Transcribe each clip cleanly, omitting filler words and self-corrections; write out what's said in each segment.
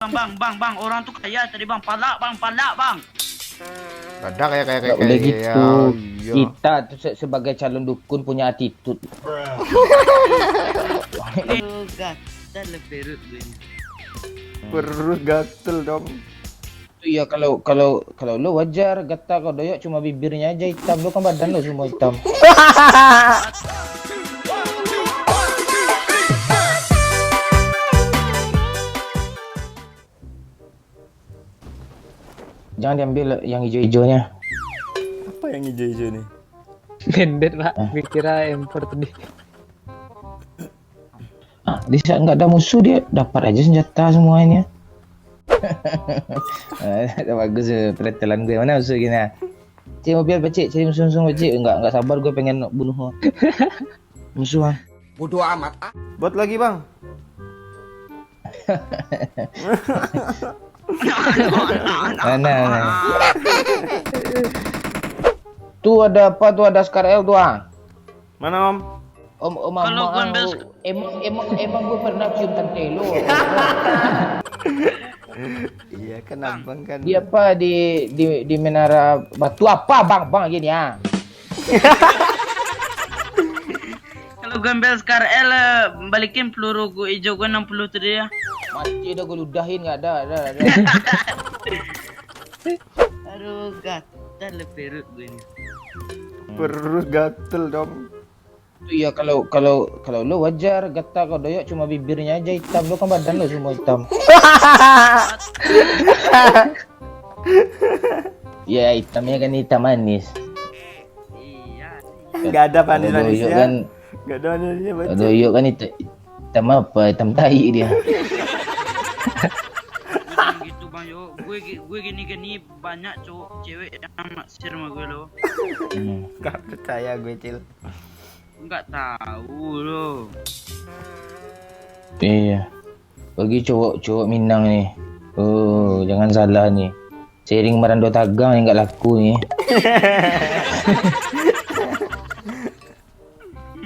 Bang, orang tuh kaya tadi bang, palak bang. Ada kayak Udah gitu. iya. Kita tuh sebagai calon dukun punya attitude. Aduh, gatal perut gue ini. Perut gatel dong. Iya kalau lo wajar gata kau doyok cuma bibirnya aja hitam, lo kan badan lo semua hitam. Jangan diambil yang hijau-hijaunya. Apa yang hijau-hijau nih? Bendet pak, kira impor tadi. Di saat nggak ada musuh dia dapat aja senjata semuanya. Bagus pertelan gue. Mana musuh gini? Cik mobil pecik, cari musuh pecik. Enggak sabar gue pengen bunuh musuh. Bodoh amat. Buat lagi bang. Mana? Tuh ada apa tuh, ada Scar L tuh Mana om? Om Kalau gue ambil emang gue pernah cium tante lo. Iya kan abang kan. Dia apa di menara batu apa bang gini ya. Kalau gue ambil Scar L, balikin peluru gue hijau gue 60 tadi ya. Mati udah gue ludahin, nggak ada. Aduh, gatal perut gue ini. Perut gatel dong. Iya kalau lo wajar gata kau doyok cuma bibirnya aja hitam, lo kan badan lo semua hitam. Ya hitamnya kan hitam manis. Iya. Gak ada Kalau doyok manis-manisnya. kan Gak ada manisnya baca. doyok kan hitam apa, hitam tai dia. Jangan gitu bang yo. Gue gini banyak cowok cewek yang naksir sama gue lo. Gak percaya gue cil. Enggak tahu lo. Iya. Bagi cowok Minang nih. Oh, jangan salah nih. Seiring merando tagang yang nggak laku nih.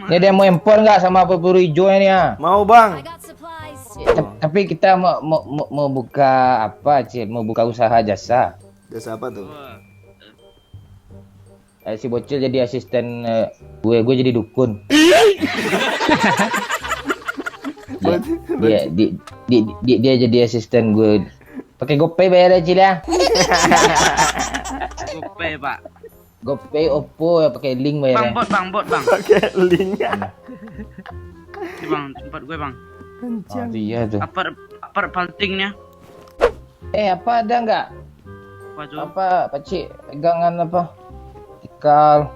Ini dia mau impor nggak sama peluru hijau ini ya? Mau bang. I got supplies. Tapi kita mau buka apa, Cil? Mau buka usaha jasa. Jasa apa tuh? Si bocil jadi asisten gue jadi dukun. Dia jadi asisten gue. Pakai GoPay bayar aja lah. Gope pak. GoPay, Oppo ya pakai link bayar. Bang bot bang. Pakai linknya. Si bang, tempat gue bang. Oh, iya tuh. Apa paltingnya? Apa ada nggak? Apa tuh? Apa Pakcik pegangan apa? Tikal.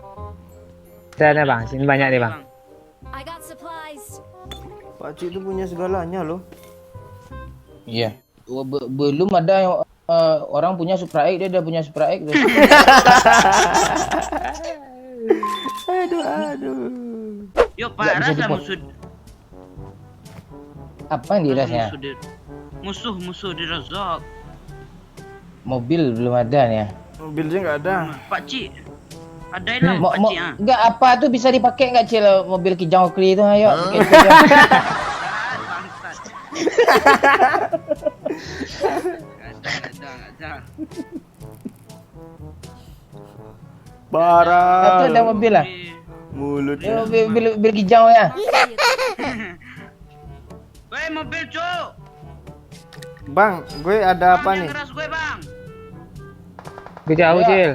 Sana bang, sini banyak nih bang. I got supplies. Pak Cik itu punya segalanya loh. Iya. Belum ada yang orang punya Supra X, dia udah punya Supra X tuh. Aduh. Yuk Nggak pak, bisa rasa dipot- musuh. Apa yang dirasnya? Musuh di razak. Mobil belum ada nih ya. Mobilnya nggak ada. Pak Cik, ada lah Pak Cik ah. Enggak apa tuh bisa dipakai nggak, Cil, mobil Kijang Okli itu, ayo. Pakai itu aja. Ada. Parah. Itu ada mobil lah. Mulutnya. Mobil Kijang ya. Woi mobil cuk. Bang, gue ada apa Bang, nih? yang keras gue bang. Gue jauh Ya. Cil.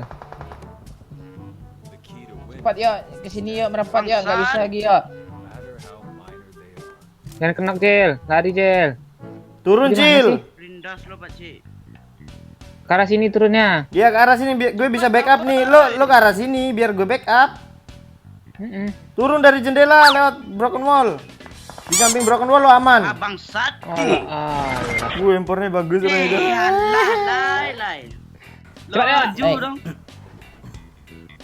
Cepat ya, kesini ya, merapat ya, nggak bisa lagi ya. Jangan kena Cil, lari Cil. Turun Di mana Cil. sih? Rindas lo Pak Cik. Ke arah sini turunnya. Dia ke arah sini biar gue bisa backup nih. Lo ke arah sini biar gue backup. Turun dari jendela lewat broken wall. Di samping broken wall lo aman. Ah bangsat. Gue impornya bagus loh itu. Lai. Lo Cepat ya. maju dong.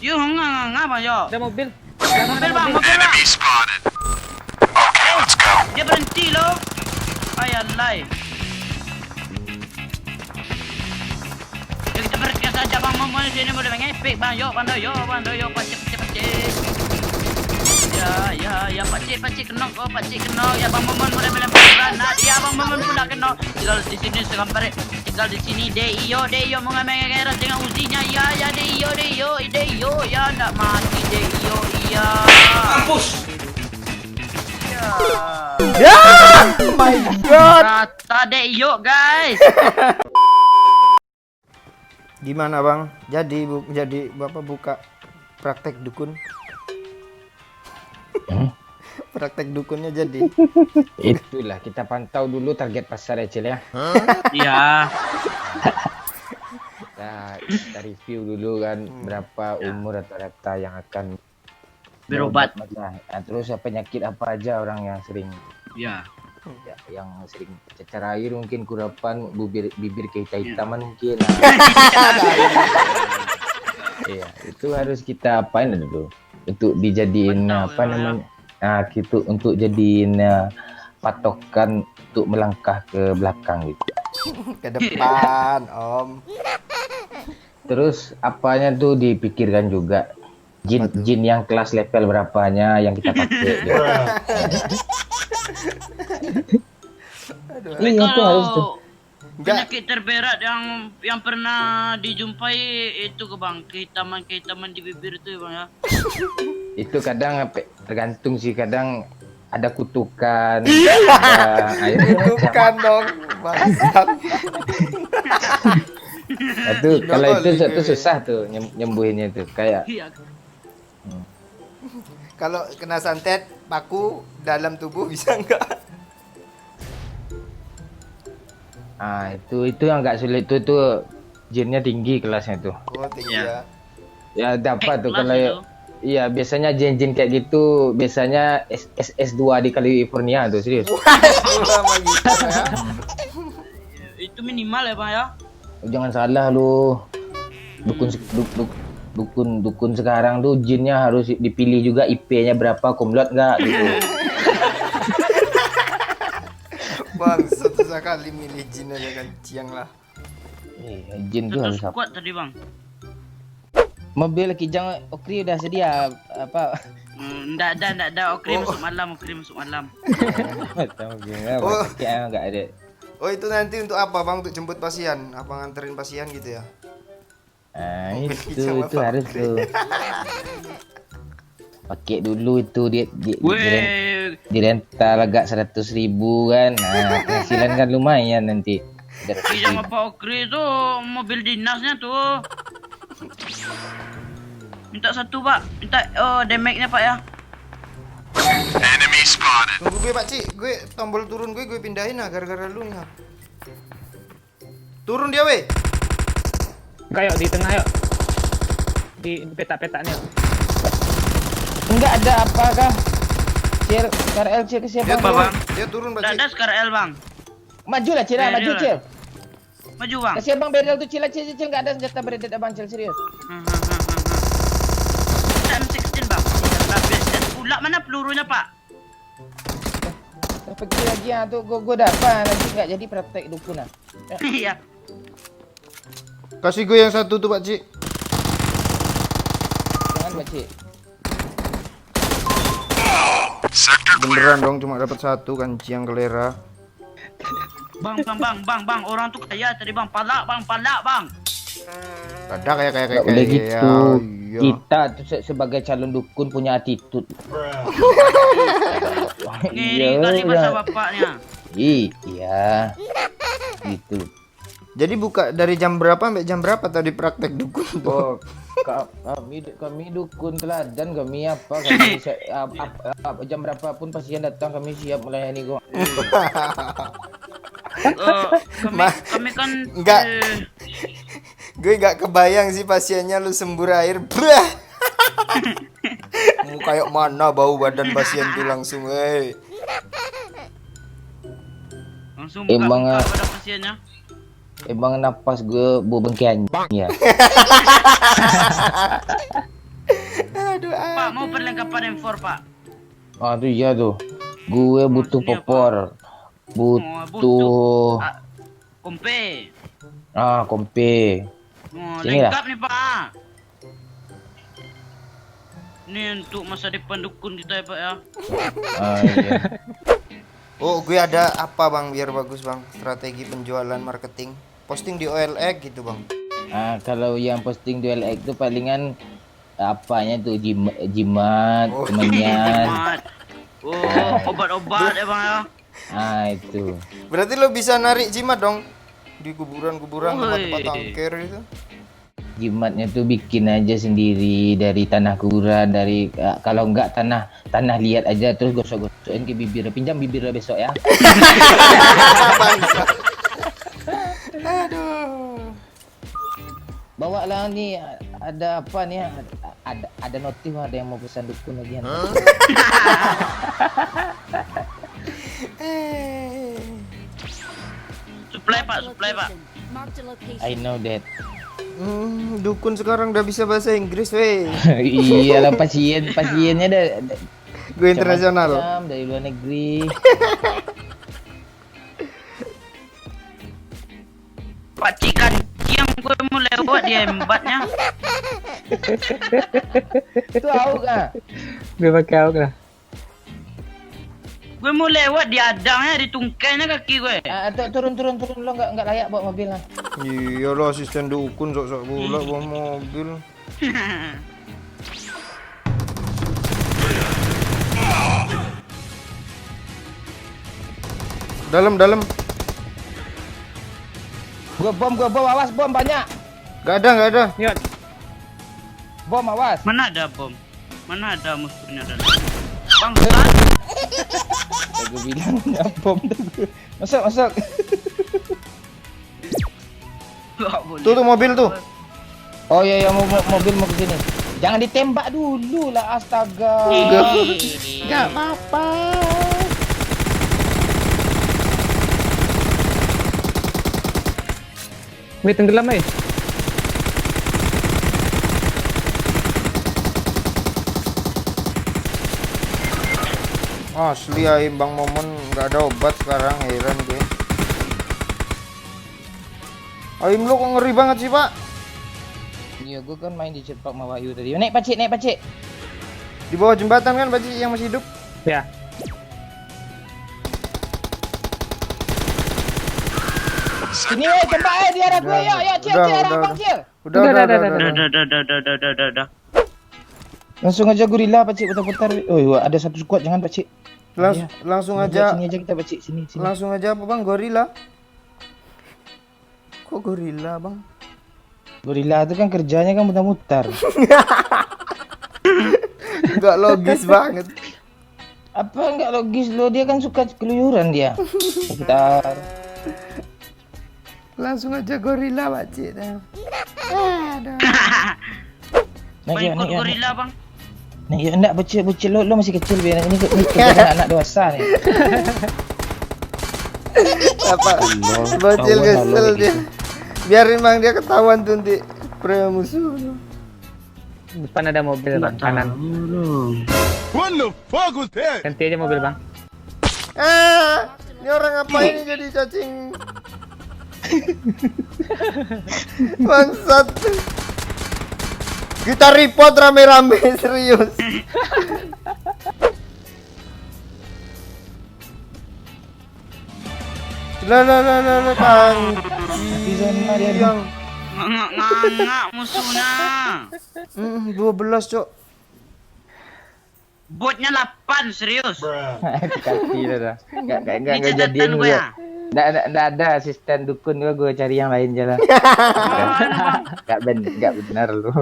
Yo enggak bang yo. Ada mobil. Mobil bang. Dia berhenti lo. Ayalai. Kita bergegas saja bang, mau sini boleh mengepik bang, yo, Pak Cik. Ya, pakcik kenok, oh pakcik kenok. Ya bang Maman mulai melempar granat. Ya bang Maman pula kenok. Tinggal di sini sekamper. Tinggal di sini Deio mengambil geras dengan uzinya. Ya Deio, ya ndak mati Deio, iya. Mampus. Ya, oh my god. Rata Deio guys. Gimana bang? Jadi bapak buka praktek dukun? Praktek dukunnya jadi. Itulah kita pantau dulu target pasar ya Cil ya. Iya. Kita review dulu kan berapa umur rata-rata yang akan Berobat. Nah, terus penyakit apa aja orang yang sering Ya. yang sering cecer air mungkin kurapan bibir kehitam-hitaman mungkin. Iya, itu harus kita apain dulu untuk dijadiin apa namanya? Nah, gitu untuk jadiin patokan untuk melangkah ke belakang gitu. Ke depan, Om. Terus apanya tuh dipikirkan juga. Jin yang kelas level berapanya yang kita pakai gitu. Tapi Iya tuh harus tuh. penyakit terberat yang pernah dijumpai itu ke bang, kehitaman di bibir itu bang ya. Itu kadang tergantung sih, kadang ada kutukan. Ada, Bukan dong, bangsat. itu kalau itu susah tuh nyembuhinnya tuh kayak Iya. Kalau kena santet paku dalam tubuh bisa enggak? itu yang nggak sulit tuh jinnya tinggi kelasnya tuh. Oh, tinggi Ya. ya. Ya dapat tuh Kelas kalau itu. iya biasanya jin kayak gitu biasanya S2 di California tuh serius. Lama gitu ya. Itu minimal ya bang ya. Jangan salah lu. Dukun sekarang tuh jinnya harus dipilih juga IP-nya berapa, kumlot nggak gitu. Bang, satu sekali milih jin aja kan ciang lah. Jin tuh harus Terus apa? kuat tadi bang. Mobil Kijang Okri udah sedia apa? Ndak ada. Okri masuk malam. Oh. Kayaknya nggak ada. Oh, itu nanti untuk apa bang? Untuk jemput pasien? Apa nganterin pasien gitu ya? Nah, Mobil itu Kijang Bapak harus Okri. tuh. Pakai dulu itu Weh, dirental agak 100.000 kan. Nah, penghasilan kan lumayan nanti. Kijang Bapak Okri itu mobil dinasnya tuh. Minta satu pak, minta damage-nya pak ya. Tunggu gue Pak Ci, gue tombol turun gue pindahin lah gara-gara lu nih. Ha. Turun dia weh. Enggak, yuk di tengah yuk. Di petak-petaknya. Enggak ada apakah? KRL ke siapa? Apa bang? Dia turun Pak Ndak Ci. ada Scar L bang. Maju lah Cil, maju Beril. Cil. Maju bang. Kasih abang beril tuh Cil, enggak ada senjata beredar abang Cil serius. M16 bang. Pula mana pelurunya pak? Pergi lagi ya tuh gua dapat nanti enggak jadi praktek dukun ah. Iya. Kasih gue yang satu tuh Pak Ci. Jangan baca. Beneran dong cuma dapat satu kan ciang kelera. Bang, orang tuh kaya tadi bang, palak bang. Ada kayak Enggak boleh ya, gitu. iya. Kita tuh sebagai calon dukun punya attitude. Ngiri kali bahasa bapaknya. Iya. Gitu. Jadi buka dari jam berapa sampai jam berapa tadi praktek dukun tuh? Oh, kami dukun teladan kami apa kami jam berapapun pasien datang kami siap melayani kok. Kami kan Enggak. Gue nggak kebayang sih pasiennya lu sembur air. Blah. Mau kayak mana bau badan pasien tuh langsung, langsung Emang, buka pada pasiennya. Emang napas gue bau bengke anjing ya. Pak mau perlengkapan M4 pak. Aduh iya tuh. Gue butuh Maksudnya apa? popor. Butuh kompe. kompe. Sini Lengkap nih pak. Ini untuk masa depan dukun kita ya Pak ya. Oh iya. Oh, gue ada apa bang biar bagus bang, strategi penjualan marketing. Posting di OLX gitu bang. Kalau yang posting duel X tuh palingan apanya tuh jimat, kemenyan. Jimat. Oh, obat-obat ya Bang ya. Itu. Berarti lo bisa narik jimat dong di kuburan-kuburan Woi. tempat-tempat angker itu. Jimatnya tuh bikin aja sendiri dari tanah kuburan, dari kalau enggak tanah liat aja, terus gosok-gosokin ke bibir. Pinjam bibirnya besok ya. Aduh. Bawa lah nih, ada apa nih? Ada notif, ada yang mau pesan dukun lagi. Supply Pak, supply Pak. Marked a location. I know that. Dukun sekarang udah bisa bahasa Inggris weh. Iyalah pasiennya Gue internasional. macam-macam, dari luar negeri. Pak Cikan yang gue mau lewat dia embatnya. Itu au kah? Gue pakai awak lah. Gue mau lewat di adangnya, di tungkainya kaki gue. Turun lo nggak layak bawa mobil lah. Iyalah asisten dukun sok-sok pula bawa mobil. Dalam. Gua bom awas bom banyak. Gak ada. Yuk, Bom awas. Mana ada bom? Mana ada musuhnya dan bangsat. Gue bilang bom tuh. Masuk. Nggak boleh. Tuh mobil tuh. Oh iya mobil mau ke sini. Jangan ditembak dulu lah, astaga. Gak apa-apa. gue tenggelam eh. Asli ya Bang Momon nggak ada obat sekarang, heran gue. Aim lo kok ngeri banget sih pak? Iya, gue kan main di Jetpack sama Wahyu tadi. Naik pacik. Di bawah jembatan kan Pak Ci yang masih hidup? Ya. Sini tembak di arah gue. Yuk, cil, arah abang cil. Udah. Udah. Langsung aja gorila pacik putar-putar. Oh, ada satu squad, jangan pacik. Langsung aja. Sini aja kita pacik, sini. Langsung aja apa bang? Gorila? Kok gorila bang? Gorila itu kan kerjanya kan mutar-mutar. Nggak logis banget. Apa nggak logis lo? Dia kan suka keluyuran dia. Bentar. Langsung aja gorila Pak Ci. Bang ikut Naik. gorila bang. Naik enggak bocil lo masih kecil biar ini kerjaan anak dewasa nih. Apa? Bocil kesel dia. Biarin bang dia ketahuan tuh nanti pre musuh. Depan ada mobil bang, kanan. What the fuck was that? Ganti aja mobil bang. Ini orang ngapain ini jadi cacing? Bangsat. Kita report rame-rame serius. Lah Di sana dia yang Ngak musuhnya. 12 cok. Botnya 8 serius. kaki dah. Enggak Ini catatan jadian gue gue. ya. Enggak ada asisten dukun gue cari yang lain jalan. Enggak benar lu.